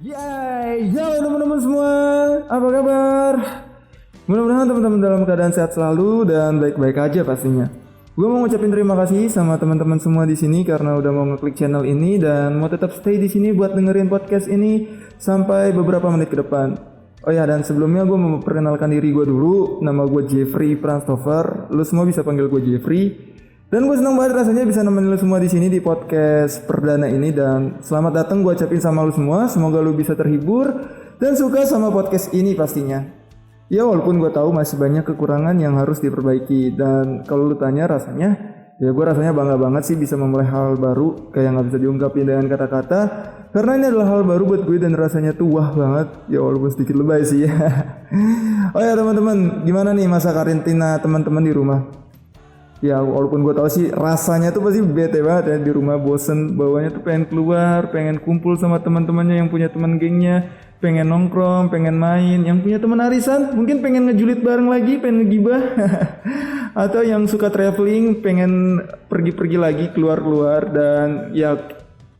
Yay, halo teman-teman semua, apa kabar? Mudah-mudahan teman-teman dalam keadaan sehat selalu dan baik-baik aja pastinya. Gue mau ngucapin terima kasih sama teman-teman semua di sini karena udah mau ngeklik channel ini dan mau tetap stay di sini buat dengerin podcast ini sampai beberapa menit ke depan. Oh ya, dan sebelumnya gue mau memperkenalkan diri gue dulu. Nama gue Jeffrey Pranstover. Lu semua bisa panggil gue Jeffrey. Dan gue senang banget rasanya bisa nemenin lu semua di sini di podcast perdana ini, dan selamat datang gue ucapin sama lu semua. Semoga lu bisa terhibur dan suka sama podcast ini pastinya. Ya walaupun gue tahu masih banyak kekurangan yang harus diperbaiki, dan kalau lu tanya rasanya, ya gue rasanya bangga banget sih bisa memulai hal baru kayak nggak bisa diungkapin dengan kata-kata, karena ini adalah hal baru buat gue dan rasanya tuh wah banget. Ya walaupun sedikit lebay sih ya. Oh ya teman-teman, gimana nih masa karantina teman-teman di rumah? Ya walaupun gue tahu sih rasanya tuh pasti bete banget ya di rumah, bosen, bawahnya tuh pengen keluar, pengen kumpul sama teman-temannya yang punya teman gengnya, pengen nongkrong, pengen main, yang punya teman arisan mungkin pengen ngejulit bareng lagi, pengen ngegibah. Atau yang suka traveling pengen pergi-pergi lagi, keluar-keluar. Dan ya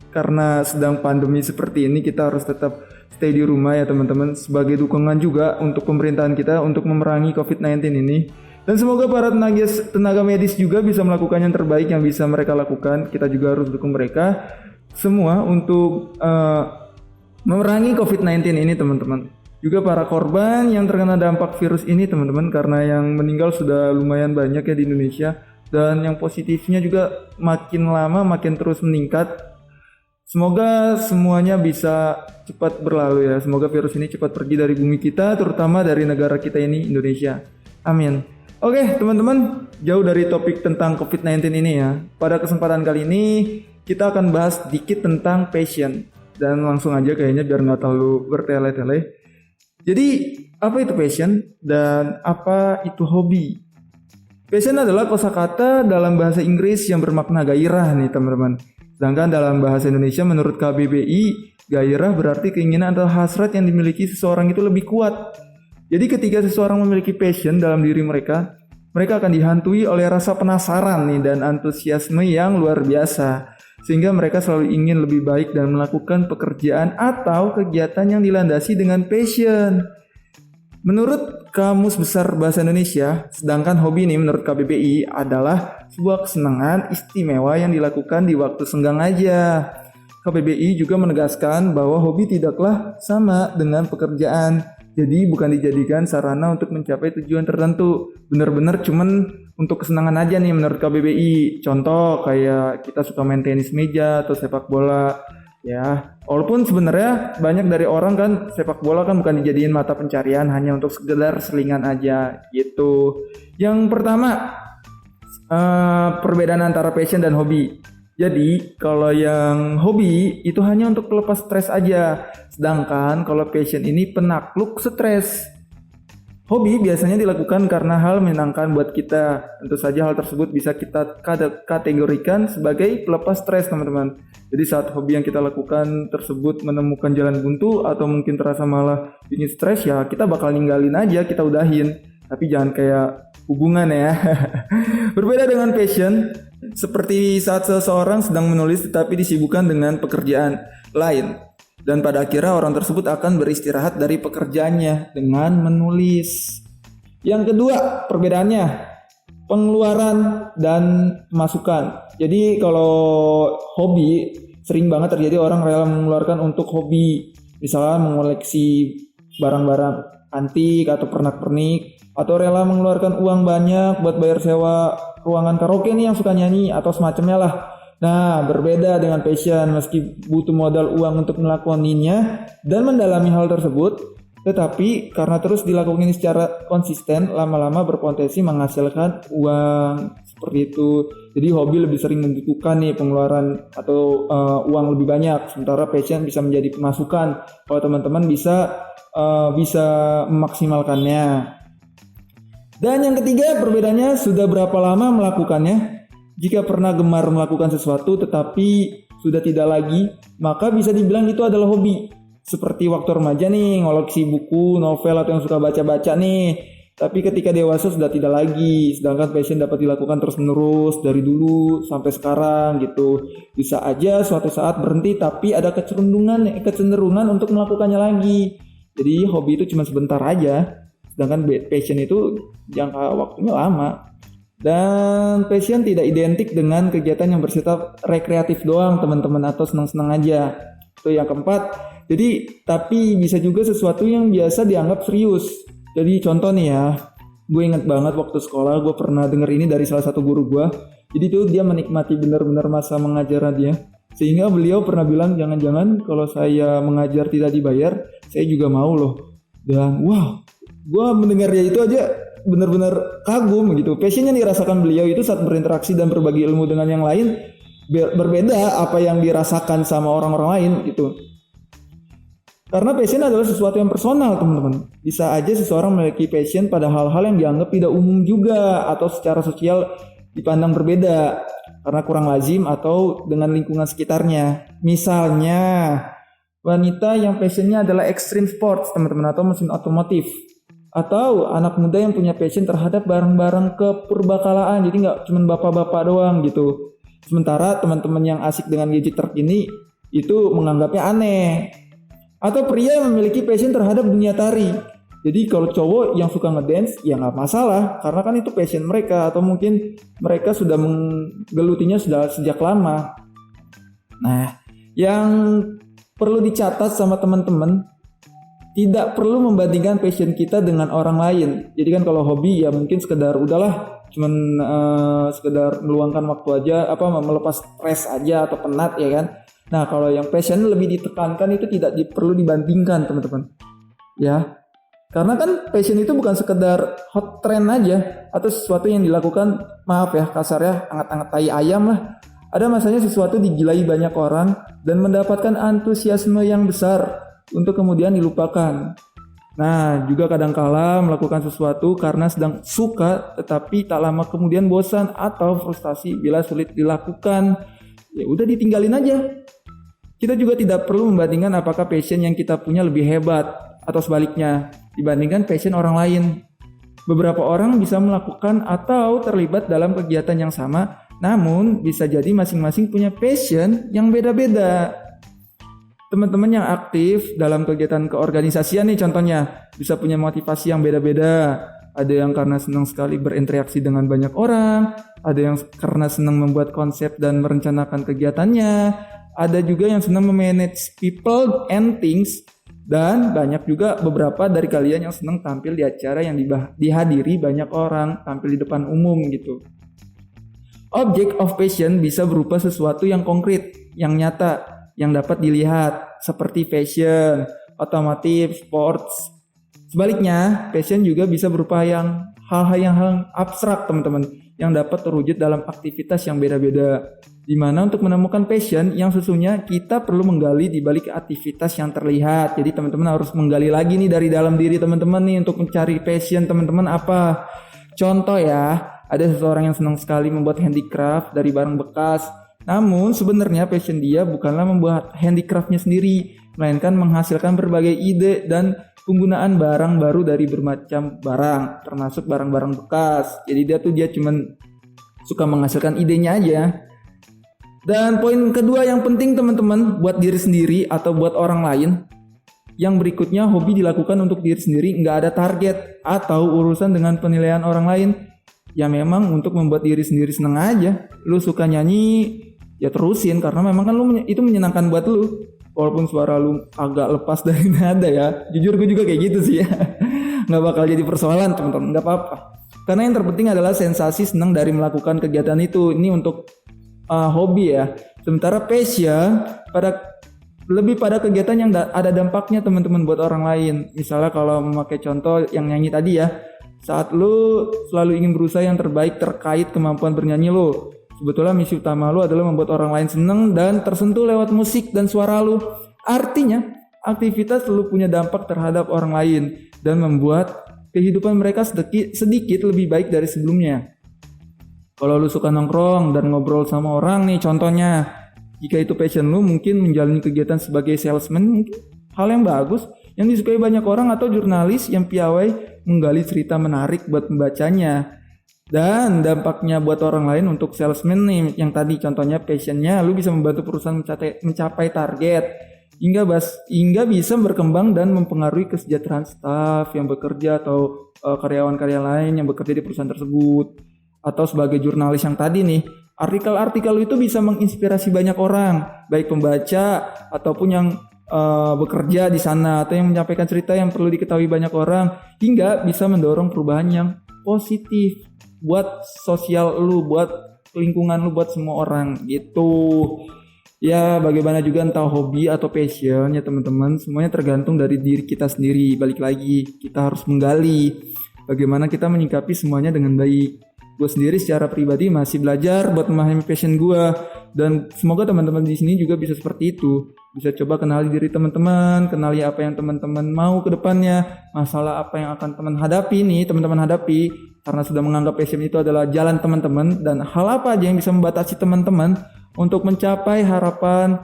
karena sedang pandemi seperti ini kita harus tetap stay di rumah ya teman-teman, sebagai dukungan juga untuk pemerintahan kita untuk memerangi COVID-19 ini. Dan semoga para tenaga medis juga bisa melakukan yang terbaik yang bisa mereka lakukan. Kita juga harus dukung mereka semua untuk memerangi COVID-19 ini teman-teman. Juga para korban yang terkena dampak virus ini teman-teman, karena yang meninggal sudah lumayan banyak ya di Indonesia. Dan yang positifnya juga makin lama makin terus meningkat. Semoga semuanya bisa cepat berlalu ya. Semoga virus ini cepat pergi dari bumi kita, terutama dari negara kita ini, Indonesia. Amin. Oke teman-teman, jauh dari topik tentang COVID-19 ini ya. Pada kesempatan kali ini kita akan bahas sedikit tentang passion. Dan langsung aja kayaknya biar nggak terlalu bertele-tele. Jadi apa itu passion dan apa itu hobi? Passion adalah kosakata dalam bahasa Inggris yang bermakna gairah nih teman-teman. Sedangkan dalam bahasa Indonesia menurut KBBI, gairah berarti keinginan atau hasrat yang dimiliki seseorang itu lebih kuat. Jadi ketika seseorang memiliki passion dalam diri mereka, mereka akan dihantui oleh rasa penasaran nih dan antusiasme yang luar biasa. Sehingga mereka selalu ingin lebih baik dan melakukan pekerjaan atau kegiatan yang dilandasi dengan passion. Menurut Kamus Besar Bahasa Indonesia, sedangkan hobi ini menurut KBBI adalah sebuah kesenangan istimewa yang dilakukan di waktu senggang aja. KBBI juga menegaskan bahwa hobi tidaklah sama dengan pekerjaan. Jadi bukan dijadikan sarana untuk mencapai tujuan tertentu. Bener-bener cuman untuk kesenangan aja nih menurut KBBI. Contoh kayak kita suka main tenis meja atau sepak bola. Ya, walaupun sebenarnya banyak dari orang kan sepak bola kan bukan dijadiin mata pencarian, hanya untuk sekedar selingan aja gitu. Yang pertama, perbedaan antara passion dan hobi. Jadi kalau yang hobi itu hanya untuk pelepas stres aja, sedangkan kalau passion ini penakluk stres. Hobi biasanya dilakukan karena hal menyenangkan buat kita. Tentu saja hal tersebut bisa kita kategorikan sebagai pelepas stres teman-teman. Jadi saat hobi yang kita lakukan tersebut menemukan jalan buntu atau mungkin terasa malah bikin stres, ya kita bakal ninggalin aja, kita udahin. Tapi jangan kayak hubungan ya. Berbeda dengan passion, seperti saat seseorang sedang menulis tetapi disibukkan dengan pekerjaan lain. Dan pada akhirnya orang tersebut akan beristirahat dari pekerjaannya dengan menulis. Yang kedua perbedaannya, pengeluaran dan pemasukan. Jadi kalau hobi sering banget terjadi orang rela mengeluarkan untuk hobi. Misalnya mengoleksi barang-barang antik atau pernak-pernik, atau rela mengeluarkan uang banyak buat bayar sewa ruangan karaoke nih yang suka nyanyi atau semacamnya lah. Nah, berbeda dengan passion, meski butuh modal uang untuk melakukannya dan mendalami hal tersebut, tetapi karena terus dilakukan secara konsisten, lama-lama berpotensi menghasilkan uang seperti itu. Jadi hobi lebih sering membutuhkan nih pengeluaran atau uang lebih banyak, sementara passion bisa menjadi pemasukan kalau teman-teman bisa memaksimalkannya. Dan yang ketiga perbedaannya sudah berapa lama melakukannya. Jika pernah gemar melakukan sesuatu tetapi sudah tidak lagi, maka bisa dibilang itu adalah hobi. Seperti waktu remaja nih, ngoleksi buku, novel atau yang suka baca-baca nih. Tapi ketika dewasa sudah tidak lagi, sedangkan passion dapat dilakukan terus-menerus dari dulu sampai sekarang gitu. Bisa aja suatu saat berhenti tapi ada kecenderungan untuk melakukannya lagi. Jadi hobi itu cuma sebentar aja, sedangkan passion itu jangka waktunya lama. Dan passion tidak identik dengan kegiatan yang bersifat rekreatif doang teman-teman atau senang-senang aja. Itu yang keempat. Jadi tapi bisa juga sesuatu yang biasa dianggap serius. Jadi contoh nih ya, gue inget banget waktu sekolah gue pernah denger ini dari salah satu guru gue. Jadi tuh dia menikmati benar-benar masa mengajar dia. Sehingga beliau pernah bilang jangan-jangan kalau saya mengajar tidak dibayar, saya juga mau loh. Dan wah, gue mendengarnya itu aja benar-benar kagum gitu. Passionnya dirasakan beliau itu saat berinteraksi dan berbagi ilmu dengan yang lain berbeda apa yang dirasakan sama orang-orang lain gitu. Karena passion adalah sesuatu yang personal teman-teman. Bisa aja seseorang memiliki passion pada hal-hal yang dianggap tidak umum juga atau secara sosial dipandang berbeda karena kurang lazim atau dengan lingkungan sekitarnya. Misalnya wanita yang passionnya adalah extreme sports teman-teman atau mesin otomotif. Atau anak muda yang punya passion terhadap barang-barang kepurbakalaan. Jadi nggak cuma bapak-bapak doang gitu. Sementara teman-teman yang asik dengan gadget terkini itu menganggapnya aneh. Atau pria yang memiliki passion terhadap dunia tari. Jadi kalau cowok yang suka ngedance ya nggak masalah karena kan itu passion mereka atau mungkin mereka sudah menggelutinya sudah sejak lama. Nah, yang perlu dicatat sama teman-teman, tidak perlu membandingkan passion kita dengan orang lain. Jadi kan kalau hobi ya mungkin sekedar udahlah cuman sekedar meluangkan waktu aja melepas stres aja atau penat ya kan. Nah, kalau yang passion lebih ditekankan itu tidak perlu dibandingkan, teman-teman. Ya. Karena kan passion itu bukan sekedar hot trend aja atau sesuatu yang dilakukan, maaf ya kasarnya, anget-anget tai ayam lah. Ada masanya sesuatu digilai banyak orang dan mendapatkan antusiasme yang besar untuk kemudian dilupakan. Nah, juga kadangkala melakukan sesuatu karena sedang suka tetapi tak lama kemudian bosan atau frustasi bila sulit dilakukan. Ya udah ditinggalin aja. Kita juga tidak perlu membandingkan apakah passion yang kita punya lebih hebat atau sebaliknya dibandingkan passion orang lain. Beberapa orang bisa melakukan atau terlibat dalam kegiatan yang sama, namun bisa jadi masing-masing punya passion yang beda-beda. Teman-teman yang aktif dalam kegiatan keorganisasian nih contohnya bisa punya motivasi yang beda-beda. Ada yang karena senang sekali berinteraksi dengan banyak orang, ada yang karena senang membuat konsep dan merencanakan kegiatannya, ada juga yang senang memanage people and things, dan banyak juga beberapa dari kalian yang senang tampil di acara yang dihadiri banyak orang, tampil di depan umum gitu. Object of passion bisa berupa sesuatu yang konkret, yang nyata, yang dapat dilihat, seperti fashion, otomotif, sports. Sebaliknya, passion juga bisa berupa hal-hal yang abstrak teman-teman, yang dapat terwujud dalam aktivitas yang beda-beda. Di mana untuk menemukan passion yang sesungguhnya kita perlu menggali di balik aktivitas yang terlihat. Jadi teman-teman harus menggali lagi nih dari dalam diri teman-teman nih untuk mencari passion teman-teman apa. Contoh ya, ada seseorang yang senang sekali membuat handicraft dari barang bekas. Namun sebenarnya passion dia bukanlah membuat handicraftnya sendiri, melainkan menghasilkan berbagai ide dan penggunaan barang baru dari bermacam barang, termasuk barang-barang bekas. Jadi dia cuman suka menghasilkan idenya aja. Dan poin kedua yang penting teman-teman buat diri sendiri atau buat orang lain, yang berikutnya hobi dilakukan untuk diri sendiri, nggak ada target atau urusan dengan penilaian orang lain. Ya memang untuk membuat diri sendiri seneng aja. Lu suka nyanyi, ya terusin karena memang kan itu menyenangkan buat lu. Walaupun suara lu agak lepas dari nada ya. Jujur gue juga kayak gitu sih ya. Nggak bakal jadi persoalan teman-teman, nggak apa-apa. Karena yang terpenting adalah sensasi senang dari melakukan kegiatan itu. Ini untuk hobi ya. Sementara passion lebih pada kegiatan yang ada dampaknya teman-teman buat orang lain. Misalnya kalau memakai contoh yang nyanyi tadi ya, saat lu selalu ingin berusaha yang terbaik terkait kemampuan bernyanyi lu, sebetulnya misi utama lu adalah membuat orang lain senang dan tersentuh lewat musik dan suara lu. Artinya aktivitas lu punya dampak terhadap orang lain dan membuat kehidupan mereka sedikit lebih baik dari sebelumnya. Kalau lu suka nongkrong dan ngobrol sama orang nih contohnya, jika itu passion lu mungkin menjalani kegiatan sebagai salesman mungkin hal yang bagus. yang disukai banyak orang atau jurnalis yang piawai menggali cerita menarik buat pembacanya. Dan dampaknya buat orang lain untuk salesman nih, yang tadi contohnya passionnya, lu bisa membantu perusahaan mencapai target hingga bisa berkembang dan mempengaruhi kesejahteraan staf yang bekerja atau karyawan-karyawan lain yang bekerja di perusahaan tersebut. Atau sebagai jurnalis yang tadi nih, artikel-artikel itu bisa menginspirasi banyak orang, baik pembaca ataupun yang bekerja di sana atau yang menyampaikan cerita yang perlu diketahui banyak orang, hingga bisa mendorong perubahan yang positif buat sosial lu, buat lingkungan lu, buat semua orang gitu. Ya bagaimana juga entah hobi atau passion ya teman-teman, semuanya tergantung dari diri kita sendiri. Balik lagi, kita harus menggali bagaimana kita menyikapi semuanya dengan baik. Gue sendiri secara pribadi masih belajar buat memahami passion gue, dan semoga teman-teman di sini juga bisa seperti itu. Bisa coba kenali diri teman-teman, kenali apa yang teman-teman mau ke depannya, masalah apa yang akan teman-teman hadapi, karena sudah menganggap passion itu adalah jalan teman-teman, dan hal apa aja yang bisa membatasi teman-teman untuk mencapai harapan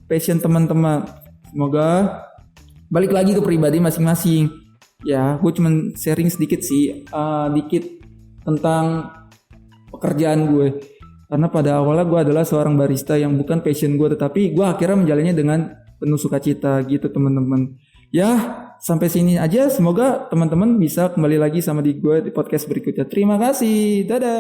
passion teman-teman. Semoga balik lagi ke pribadi masing-masing. Ya, gue cuman sharing sedikit sih, dikit tentang pekerjaan gue, karena pada awalnya gue adalah seorang barista yang bukan passion gue, tetapi gue akhirnya menjalannya dengan penuh sukacita gitu teman-teman. Ya sampai sini aja, semoga teman-teman bisa kembali lagi sama di gue di podcast berikutnya. Terima kasih, dadah.